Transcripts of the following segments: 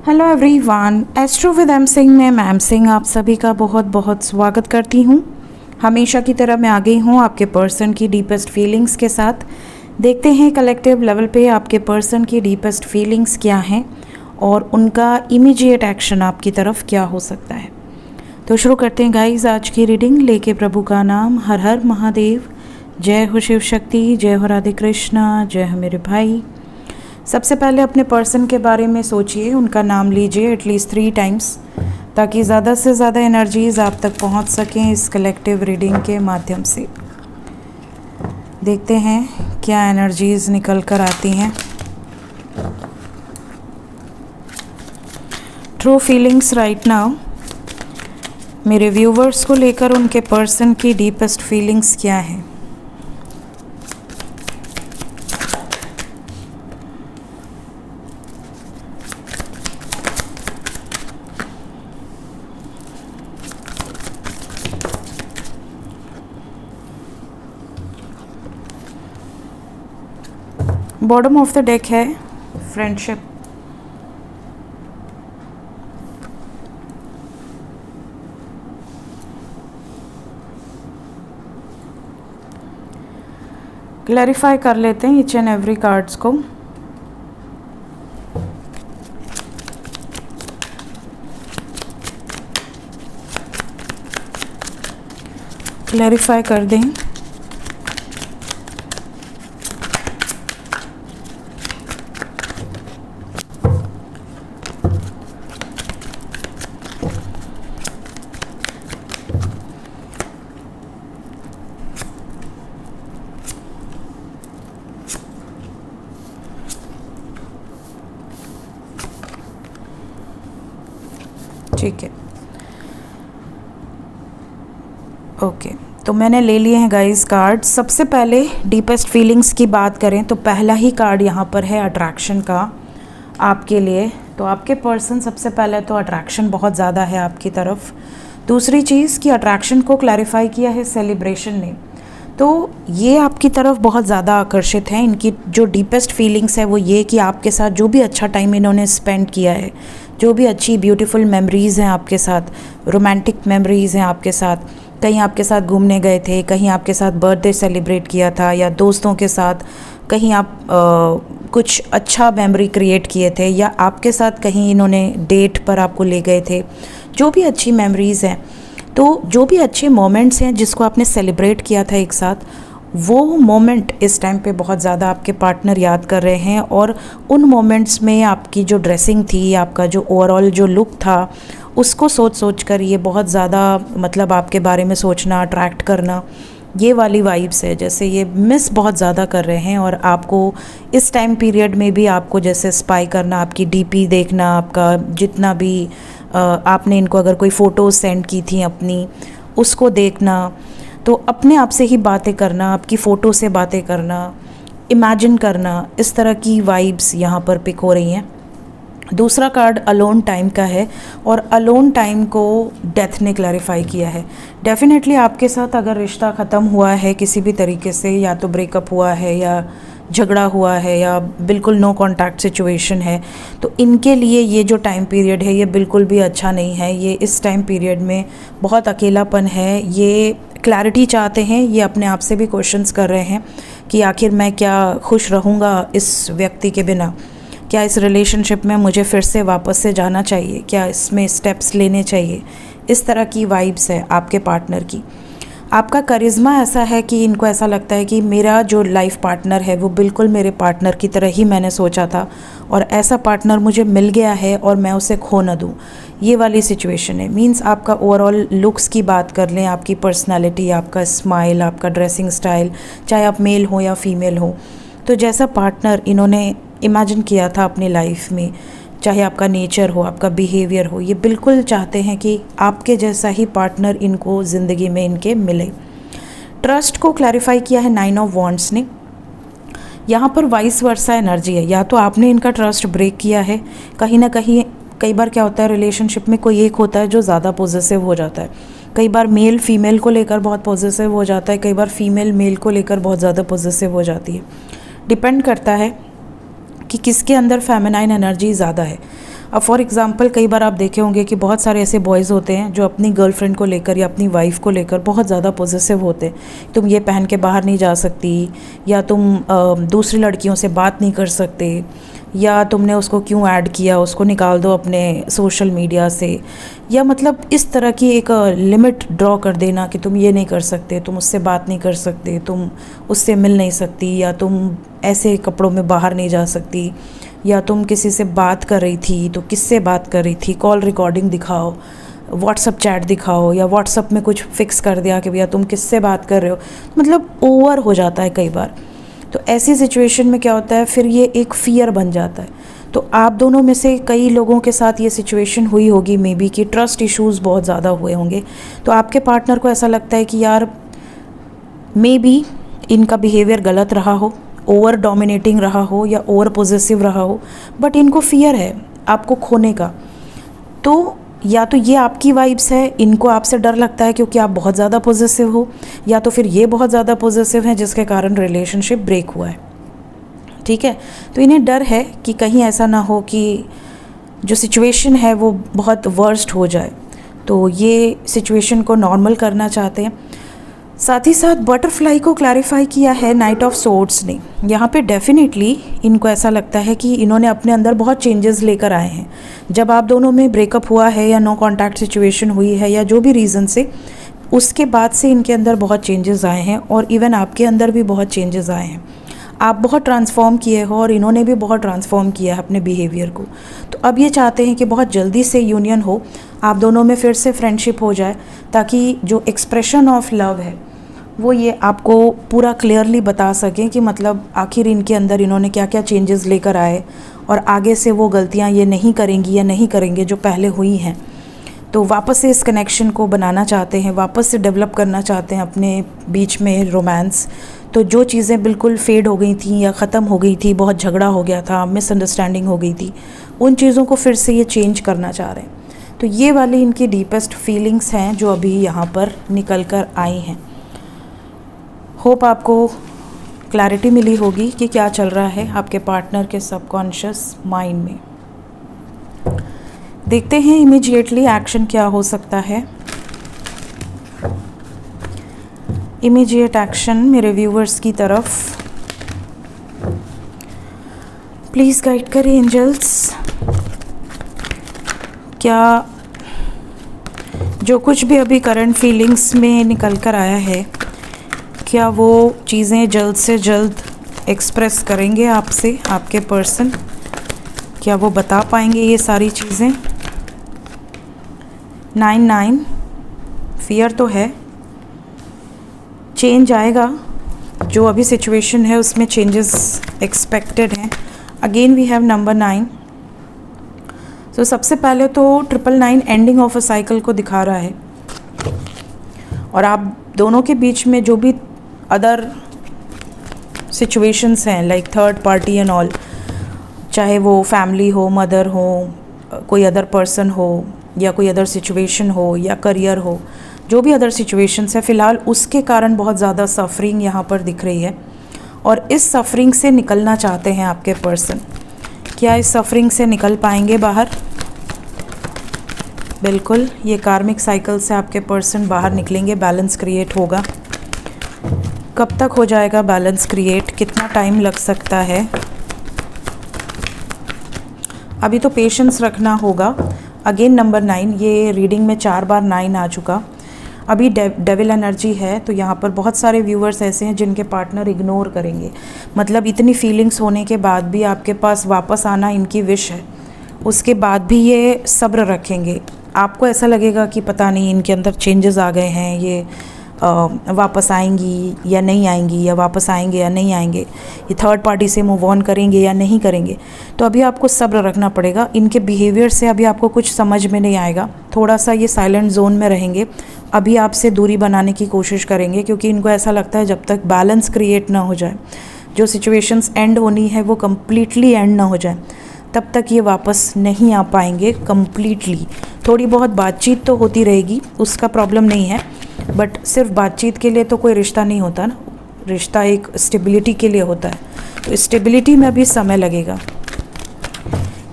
Hello everyone, astro with M Singh में ma'am Singh आप सभी का बहुत बहुत स्वागत करती हूँ। हमेशा की तरह मैं आ गई हूँ आपके पर्सन की डीपेस्ट फीलिंग्स के साथ। देखते हैं कलेक्टिव लेवल पे आपके पर्सन की डीपेस्ट फीलिंग्स क्या हैं और उनका इमीडिएट एक्शन आपकी तरफ क्या हो सकता है। तो शुरू करते हैं गाइस आज की रीडिंग लेके प्रभु का नाम। हर हर महादेव, जय हो शिव शक्ति, जय हो राधे कृष्णा, जय हो मेरे भाई। सबसे पहले अपने पर्सन के बारे में सोचिए, उनका नाम लीजिए एटलीस्ट 3 टाइम्स ताकि ज़्यादा से ज़्यादा एनर्जीज़ आप तक पहुंच सकें इस कलेक्टिव रीडिंग के माध्यम से। देखते हैं क्या एनर्जीज़ निकल कर आती हैं। ट्रू फीलिंग्स राइट नाउ, मेरे व्यूवर्स को लेकर उनके पर्सन की डीपेस्ट फीलिंग्स क्या है। बॉटम ऑफ द डेक है फ्रेंडशिप। क्लैरिफाई कर लेते हैं ईच एंड एवरी कार्ड्स को। क्लैरिफाई कर दें। ठीक है, ओके तो मैंने ले लिए हैं गाइस कार्ड। सबसे पहले डीपेस्ट फीलिंग्स की बात करें तो पहला ही कार्ड यहाँ पर है अट्रैक्शन का आपके लिए। तो आपके पर्सन सबसे पहले तो अट्रैक्शन बहुत ज़्यादा है आपकी तरफ। दूसरी चीज़ कि अट्रैक्शन को क्लैरिफाई किया है सेलिब्रेशन ने, तो ये आपकी तरफ बहुत ज़्यादा आकर्षित हैं। इनकी जो डीपेस्ट फीलिंग्स है वो ये कि आपके साथ जो भी अच्छा टाइम इन्होंने स्पेंड किया है, जो भी अच्छी ब्यूटीफुल मेमोरीज़ हैं आपके साथ, रोमांटिक मेमोरीज़ हैं आपके साथ, कहीं आपके साथ घूमने गए थे, कहीं आपके साथ बर्थडे सेलिब्रेट किया था, या दोस्तों के साथ कहीं आप कुछ अच्छा मेमोरी क्रिएट किए थे, या आपके साथ कहीं इन्होंने डेट पर आपको ले गए थे। जो भी अच्छी मेमोरीज़ हैं, तो जो भी अच्छे मोमेंट्स हैं जिसको आपने सेलिब्रेट किया था एक साथ, वो मोमेंट इस टाइम पे बहुत ज़्यादा आपके पार्टनर याद कर रहे हैं। और उन मोमेंट्स में आपकी जो ड्रेसिंग थी, आपका जो ओवरऑल जो लुक था, उसको सोच कर ये बहुत ज़्यादा मतलब आपके बारे में सोचना, अट्रैक्ट करना, ये वाली वाइब्स है। जैसे ये मिस बहुत ज़्यादा कर रहे हैं और आपको इस टाइम पीरियड में भी आपको जैसे स्पाई करना, आपकी डीपी देखना, आपका जितना भी आपने इनको अगर कोई फ़ोटोज़ सेंड की थी अपनी, उसको देखना, तो अपने आप से ही बातें करना, आपकी फ़ोटो से बातें करना, इमेजिन करना, इस तरह की वाइब्स यहाँ पर पिक हो रही हैं। दूसरा कार्ड अलोन टाइम का है और अलोन टाइम को डेथ ने क्लैरिफाई किया है। डेफिनेटली आपके साथ अगर रिश्ता ख़त्म हुआ है किसी भी तरीके से, या तो ब्रेकअप हुआ है या झगड़ा हुआ है या बिल्कुल नो कांटेक्ट सिचुएशन है, तो इनके लिए ये जो टाइम पीरियड है ये बिल्कुल भी अच्छा नहीं है। ये इस टाइम पीरियड में बहुत अकेलापन है, ये क्लैरिटी चाहते हैं, ये अपने आप से भी क्वेश्चंस कर रहे हैं कि आखिर मैं क्या खुश रहूँगा इस व्यक्ति के बिना, क्या इस रिलेशनशिप में मुझे फिर से वापस से जाना चाहिए, क्या इसमें स्टेप्स लेने चाहिए। इस तरह की वाइब्स है आपके पार्टनर की। आपका करिश्मा ऐसा है कि इनको ऐसा लगता है कि मेरा जो लाइफ पार्टनर है वो बिल्कुल मेरे पार्टनर की तरह ही मैंने सोचा था और ऐसा पार्टनर मुझे मिल गया है और मैं उसे खो न दूँ, ये वाली सिचुएशन है। मींस आपका ओवरऑल लुक्स की बात कर लें, आपकी पर्सनालिटी, आपका स्माइल, आपका ड्रेसिंग स्टाइल, चाहे आप मेल हो या फीमेल हो, तो जैसा पार्टनर इन्होंने इमेजिन किया था अपनी लाइफ में, चाहे आपका नेचर हो, आपका बिहेवियर हो, ये बिल्कुल चाहते हैं कि आपके जैसा ही पार्टनर इनको ज़िंदगी में इनके मिले। ट्रस्ट को क्लैरिफाई किया है 9 ऑफ वॉन्ड्स ने। यहाँ पर वाइस वर्सा एनर्जी है, या तो आपने इनका ट्रस्ट ब्रेक किया है कहीं ना कहीं। कई बार क्या होता है रिलेशनशिप में, कोई एक होता है जो ज़्यादा पॉजिटिव हो जाता है। कई बार मेल फीमेल को लेकर बहुत पॉजिटिव हो जाता है, कई बार फीमेल मेल को लेकर बहुत ज़्यादा पॉजिटिव हो जाती है। डिपेंड करता है कि किसके अंदर फेमिनाइन एनर्जी ज़्यादा है। अब फॉर एग्ज़ाम्पल कई बार आप देखे होंगे कि बहुत सारे ऐसे बॉयज़ होते हैं जो अपनी गर्लफ्रेंड को लेकर या अपनी वाइफ को लेकर बहुत ज़्यादा पॉजेसिव होते हैं। तुम ये पहन के बाहर नहीं जा सकती, या तुम दूसरी लड़कियों से बात नहीं कर सकते, या तुमने उसको क्यों ऐड किया, उसको निकाल दो अपने सोशल मीडिया से, या मतलब इस तरह की एक लिमिट ड्रॉ कर देना कि तुम ये नहीं कर सकते, तुम उससे बात नहीं कर सकते, तुम उससे मिल नहीं सकती, या तुम ऐसे कपड़ों में बाहर नहीं जा सकती, या तुम किसी से बात कर रही थी तो किससे बात कर रही थी, कॉल रिकॉर्डिंग दिखाओ, व्हाट्सअप चैट दिखाओ, या व्हाट्सअप में कुछ फिक्स कर दिया कि भैया तुम किससे बात कर रहे हो। मतलब ओवर हो जाता है कई बार। तो ऐसी सिचुएशन में क्या होता है, फिर ये एक फ़ियर बन जाता है। तो आप दोनों में से कई लोगों के साथ ये सिचुएशन हुई होगी मे बी कि ट्रस्ट इश्यूज़ बहुत ज़्यादा हुए होंगे। तो आपके पार्टनर को ऐसा लगता है कि यार मे बी इनका बिहेवियर गलत रहा हो, ओवर डोमिनेटिंग रहा हो या ओवर पॉजेसिव रहा हो, बट इनको फ़ियर है आपको खोने का। तो या तो ये आपकी वाइब्स है, इनको आपसे डर लगता है क्योंकि आप बहुत ज़्यादा पॉजेसिव हो, या तो फिर ये बहुत ज़्यादा पॉजेसिव हैं जिसके कारण रिलेशनशिप ब्रेक हुआ है। ठीक है, तो इन्हें डर है कि कहीं ऐसा ना हो कि जो सिचुएशन है वो बहुत वर्स्ट हो जाए, तो ये सिचुएशन को नॉर्मल करना चाहते हैं। साथ ही साथ बटरफ्लाई को क्लैरिफाई किया है नाइट ऑफ सोर्ड्स ने। यहाँ पे डेफिनेटली इनको ऐसा लगता है कि इन्होंने अपने अंदर बहुत चेंजेस लेकर आए हैं। जब आप दोनों में ब्रेकअप हुआ है या नो कांटेक्ट सिचुएशन हुई है या जो भी रीज़न से, उसके बाद से इनके अंदर बहुत चेंजेस आए हैं, और इवन आपके अंदर भी बहुत चेंजेस आए हैं। आप बहुत ट्रांसफॉर्म किए हो और इन्होंने भी बहुत ट्रांसफॉर्म किया है अपने बिहेवियर को। तो अब ये चाहते हैं कि बहुत जल्दी से यूनियन हो, आप दोनों में फिर से फ्रेंडशिप हो जाए, ताकि जो एक्सप्रेशन ऑफ लव है वो ये आपको पूरा क्लियरली बता सकें कि मतलब आखिर इनके अंदर इन्होंने क्या क्या चेंजेस लेकर आए, और आगे से वो गलतियां ये नहीं करेंगी या नहीं करेंगे जो पहले हुई हैं। तो वापस से इस कनेक्शन को बनाना चाहते हैं, वापस से डेवलप करना चाहते हैं अपने बीच में रोमांस। तो जो चीज़ें बिल्कुल फेड हो गई थी या ख़त्म हो गई थी, बहुत झगड़ा हो गया था, मिसअंडरस्टैंडिंग हो गई थी, उन चीज़ों को फिर से ये चेंज करना चाह रहे हैं। तो ये वाली इनकी डीपेस्ट फीलिंग्स हैं जो अभी यहाँ पर निकल कर आई हैं। होप आपको क्लैरिटी मिली होगी कि क्या चल रहा है आपके पार्टनर के सबकॉन्शियस माइंड में। देखते हैं इमीडिएटली एक्शन क्या हो सकता है। इमीडिएट एक्शन मेरे व्यूवर्स की तरफ प्लीज़ गाइड करें एंजल्स। क्या जो कुछ भी अभी करंट फीलिंग्स में निकल कर आया है, क्या वो चीज़ें जल्द से जल्द एक्सप्रेस करेंगे आपसे आपके पर्सन? क्या वो बता पाएंगे ये सारी चीज़ें? 9 फियर तो है, चेंज आएगा, जो अभी सिचुएशन है उसमें चेंजेस एक्सपेक्टेड हैं। Again we have number 9। तो सबसे पहले तो 999 एंडिंग ऑफ अ साइकिल को दिखा रहा है, और आप दोनों के बीच में जो भी अदर सिचुएशंस हैं like third party and all, चाहे वो फैमिली हो, मदर हो, कोई अदर पर्सन हो, या कोई अदर सिचुएशन हो, या करियर हो, जो भी अदर सिचुएशंस है फ़िलहाल उसके कारण बहुत ज़्यादा सफरिंग यहाँ पर दिख रही है, और इस सफरिंग से निकलना चाहते हैं आपके पर्सन। क्या इस सफरिंग से निकल पाएंगे बाहर? बिल्कुल, ये कार्मिक साइकिल से आपके पर्सन बाहर निकलेंगे, बैलेंस क्रिएट होगा। कब तक हो जाएगा बैलेंस क्रिएट, कितना टाइम लग सकता है? अभी तो पेशेंस रखना होगा। अगेन नंबर 9, ये रीडिंग में 4 बार 9 आ चुका। अभी डेविल एनर्जी है, तो यहाँ पर बहुत सारे व्यूअर्स ऐसे हैं जिनके पार्टनर इग्नोर करेंगे। मतलब इतनी फीलिंग्स होने के बाद भी आपके पास वापस आना इनकी विश है, उसके बाद भी ये सब्र रखेंगे। आपको ऐसा लगेगा कि पता नहीं इनके अंदर चेंजेस आ गए हैं, ये वापस आएंगी या नहीं आएंगी, या वापस आएंगे या नहीं आएंगे, ये थर्ड पार्टी से मूव ऑन करेंगे या नहीं करेंगे। तो अभी आपको सब्र रखना पड़ेगा। इनके बिहेवियर से अभी आपको कुछ समझ में नहीं आएगा, थोड़ा सा ये साइलेंट जोन में रहेंगे, अभी आपसे दूरी बनाने की कोशिश करेंगे, क्योंकि इनको ऐसा लगता है जब तक बैलेंस क्रिएट ना हो जाए, जो सिचुएशंस एंड होनी है वो कम्प्लीटली एंड ना हो जाए, तब तक ये वापस नहीं आ पाएंगे कम्प्लीटली। थोड़ी बहुत बातचीत तो होती रहेगी, उसका प्रॉब्लम नहीं है, बट सिर्फ बातचीत के लिए तो कोई रिश्ता नहीं होता ना, रिश्ता एक स्टेबिलिटी के लिए होता है। तो स्टेबिलिटी में अभी समय लगेगा।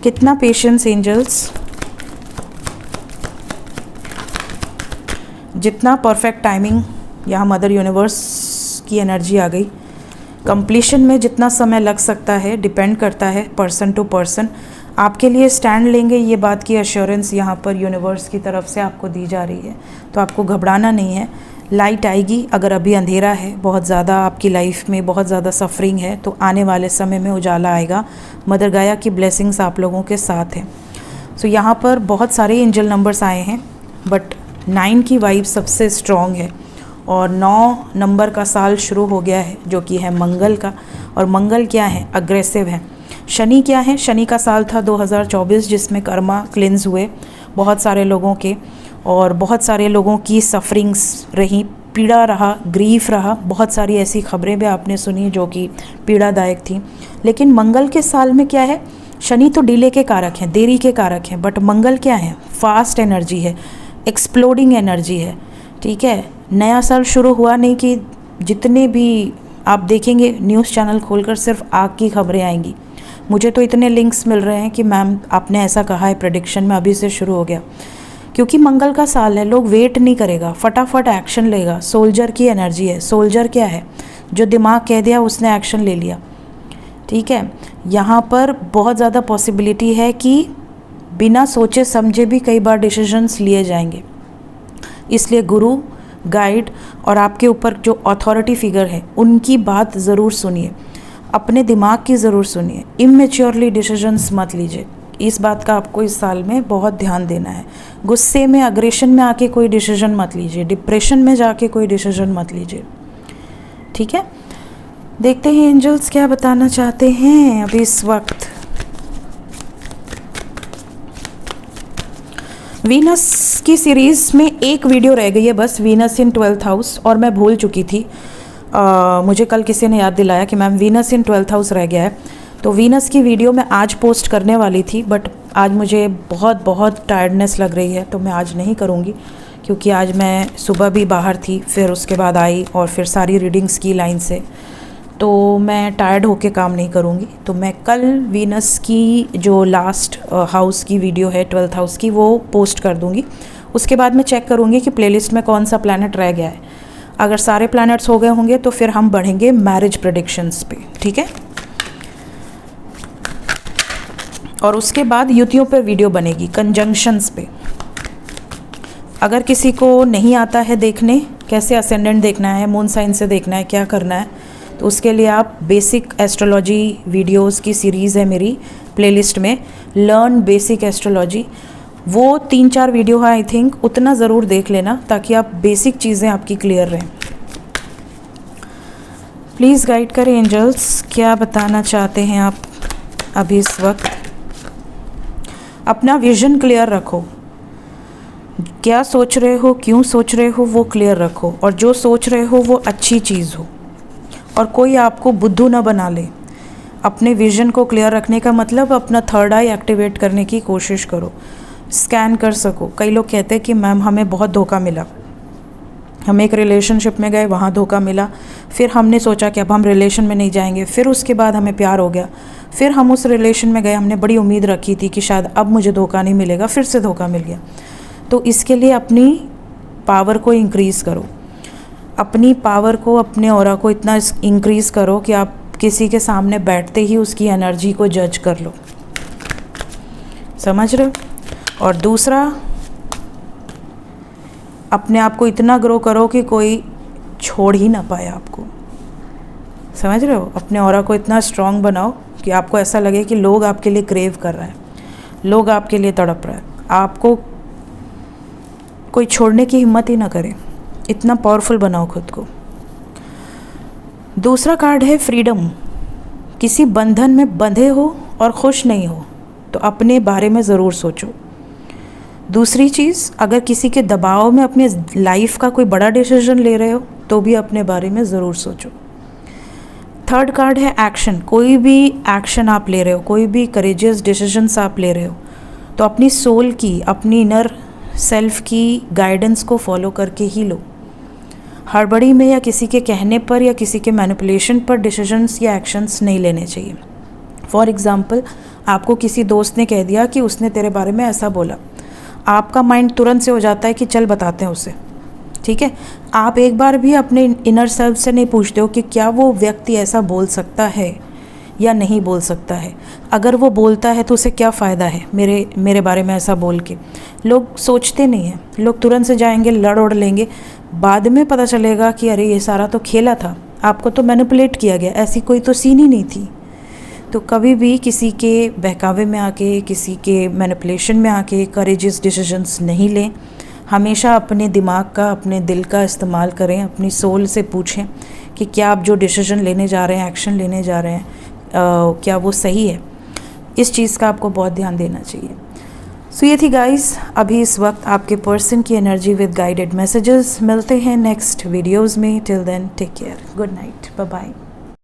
कितना पेशेंस एंजल्स, जितना परफेक्ट टाइमिंग, यहाँ मदर यूनिवर्स की एनर्जी आ गई। कंप्लीशन में जितना समय लग सकता है डिपेंड करता है पर्सन टू पर्सन। आपके लिए स्टैंड लेंगे, ये बात की एश्योरेंस यहाँ पर यूनिवर्स की तरफ से आपको दी जा रही है, तो आपको घबराना नहीं है। लाइट आएगी। अगर अभी अंधेरा है, बहुत ज़्यादा आपकी लाइफ में बहुत ज़्यादा सफरिंग है, तो आने वाले समय में उजाला आएगा। मदर गाया की ब्लेसिंग्स आप लोगों के साथ हैं। सो यहाँ पर बहुत सारे एंजल नंबर्स आए हैं, बट 9 की वाइब सबसे स्ट्रॉन्ग है और 9 नंबर का साल शुरू हो गया है, जो कि है मंगल का। और मंगल क्या है? अग्रेसिव है। शनि क्या है? शनि का साल था 2024, जिसमें कर्मा क्लिन्स हुए बहुत सारे लोगों के, और बहुत सारे लोगों की सफरिंग्स रही, पीड़ा रहा, ग्रीफ रहा। बहुत सारी ऐसी खबरें भी आपने सुनी जो कि पीड़ादायक थी। लेकिन मंगल के साल में क्या है? शनि तो डिले के कारक हैं, देरी के कारक हैं, बट मंगल क्या है? फास्ट एनर्जी है, एक्सप्लोडिंग एनर्जी है। ठीक है, नया साल शुरू हुआ नहीं कि जितने भी आप देखेंगे न्यूज़ चैनल खोलकर सिर्फ आग की खबरें आएंगी। मुझे तो इतने लिंक्स मिल रहे हैं कि मैम आपने ऐसा कहा है, प्रेडिक्शन में अभी से शुरू हो गया। क्योंकि मंगल का साल है, लोग वेट नहीं करेगा, फटाफट एक्शन लेगा। सोल्जर की एनर्जी है। सोल्जर क्या है? जो दिमाग कह दिया उसने एक्शन ले लिया। ठीक है, यहाँ पर बहुत ज़्यादा पॉसिबिलिटी है कि बिना सोचे समझे भी कई बार डिसीजंस लिए जाएंगे। इसलिए गुरु, गाइड और आपके ऊपर जो अथॉरिटी फिगर है उनकी बात ज़रूर सुनिए, अपने दिमाग की ज़रूर सुनिए। इमेच्योरली डिसीजंस मत लीजिए। इस बात का आपको इस साल में बहुत ध्यान देना है। गुस्से में, अग्रेशन में आके कोई डिसीजन मत लीजिए, डिप्रेशन में जाके कोई डिसीजन मत लीजिए। ठीक है, देखते हैं एंजल्स क्या बताना चाहते हैं अभी इस वक्त। वीनस की सीरीज़ में एक वीडियो रह गई है बस, वीनस इन 12th हाउस, और मैं भूल चुकी थी। मुझे कल किसी ने याद दिलाया कि मैम वीनस इन 12th हाउस रह गया है। तो वीनस की वीडियो मैं आज पोस्ट करने वाली थी, बट आज मुझे बहुत टायर्डनेस लग रही है, तो मैं आज नहीं करूँगी। क्योंकि आज मैं सुबह भी बाहर थी, फिर उसके बाद आई और फिर सारी रीडिंग्स की लाइन से, तो मैं टायर्ड होके काम नहीं करूँगी। तो मैं कल वीनस की जो लास्ट हाउस की वीडियो है 12th हाउस की, वो पोस्ट कर दूँगी। उसके बाद मैं चेक करूँगी कि प्लेलिस्ट में कौन सा प्लैनेट रह गया है। अगर सारे प्लैनेट्स हो गए होंगे तो फिर हम बढ़ेंगे मैरिज प्रेडिक्शंस पे। ठीक है, और उसके बाद युतियों पर वीडियो बनेगी, कंजंक्शंस पे। अगर किसी को नहीं आता है देखने कैसे असेंडेंट देखना है, मून साइन से देखना है, क्या करना है, तो उसके लिए आप बेसिक एस्ट्रोलॉजी वीडियोस की सीरीज़ है मेरी प्लेलिस्ट में, लर्न बेसिक एस्ट्रोलॉजी। वो 3-4 वीडियो है आई थिंक, उतना ज़रूर देख लेना ताकि आप बेसिक चीज़ें आपकी क्लियर रहें। प्लीज़ गाइड करें एंजल्स, क्या बताना चाहते हैं आप अभी इस वक्त। अपना विजन क्लियर रखो, क्या सोच रहे हो, क्यों सोच रहे हो, वो क्लियर रखो, और जो सोच रहे हो वो अच्छी चीज़ हो, और कोई आपको बुद्धू ना बना ले। अपने विजन को क्लियर रखने का मतलब अपना थर्ड आई एक्टिवेट करने की कोशिश करो, स्कैन कर सको। कई लोग कहते हैं कि मैम हमें बहुत धोखा मिला, हम एक रिलेशनशिप में गए, वहाँ धोखा मिला, फिर हमने सोचा कि अब हम रिलेशन में नहीं जाएंगे, फिर उसके बाद हमें प्यार हो गया, फिर हम उस रिलेशन में गए, हमने बड़ी उम्मीद रखी थी कि शायद अब मुझे धोखा नहीं मिलेगा, फिर से धोखा मिल गया। तो इसके लिए अपनी पावर को इंक्रीज़ करो, अपनी पावर को, अपने ऑरा को इतना इंक्रीज़ करो कि आप किसी के सामने बैठते ही उसकी एनर्जी को जज कर लो। समझ रहे हो? और दूसरा, अपने आप को इतना ग्रो करो कि कोई छोड़ ही ना पाए आपको। समझ रहे हो? अपने ऑरा को इतना स्ट्रॉन्ग बनाओ कि आपको ऐसा लगे कि लोग आपके लिए क्रेव कर रहा है, लोग आपके लिए तड़प रहा है, आपको कोई छोड़ने की हिम्मत ही ना करे। इतना पावरफुल बनाओ खुद को। दूसरा कार्ड है फ्रीडम। किसी बंधन में बंधे हो और खुश नहीं हो तो अपने बारे में ज़रूर सोचो। दूसरी चीज़, अगर किसी के दबाव में अपने लाइफ का कोई बड़ा डिसीजन ले रहे हो तो भी अपने बारे में ज़रूर सोचो। थर्ड कार्ड है एक्शन। कोई भी एक्शन आप ले रहे हो, कोई भी करेजियस डिसीजंस आप ले रहे हो, तो अपनी सोल की, अपनी इनर सेल्फ की गाइडेंस को फॉलो करके ही लो। हड़बड़ी में या किसी के कहने पर या किसी के मैनिपुलेशन पर डिसीजंस या एक्शंस नहीं लेने चाहिए। फॉर एग्ज़ाम्पल, आपको किसी दोस्त ने कह दिया कि उसने तेरे बारे में ऐसा बोला, आपका माइंड तुरंत से हो जाता है कि चल बताते हैं उसे, ठीक है। आप एक बार भी अपने इनर सेल्फ से नहीं पूछते हो कि क्या वो व्यक्ति ऐसा बोल सकता है या नहीं बोल सकता है। अगर वो बोलता है तो उसे क्या फ़ायदा है मेरे बारे में ऐसा बोल के। लोग सोचते नहीं हैं, लोग तुरंत से जाएंगे, लड़ उड़ लेंगे, बाद में पता चलेगा कि अरे ये सारा तो खेला था, आपको तो मैनिपुलेट किया गया, ऐसी कोई तो सीन ही नहीं थी। तो कभी भी किसी के बहकावे में आके, किसी के मैनिपुलेशन में आके करेजियस डिसीजंस नहीं लें। हमेशा अपने दिमाग का, अपने दिल का इस्तेमाल करें, अपनी सोल से पूछें कि क्या आप जो डिसीजन लेने जा रहे हैं, एक्शन लेने जा रहे हैं, क्या वो सही है। इस चीज़ का आपको बहुत ध्यान देना चाहिए। सो ये थी गाइस अभी इस वक्त आपके पर्सन की एनर्जी विद गाइडेड मैसेजेस। मिलते हैं नेक्स्ट वीडियोज़ में। Till then take care, good night, bye bye.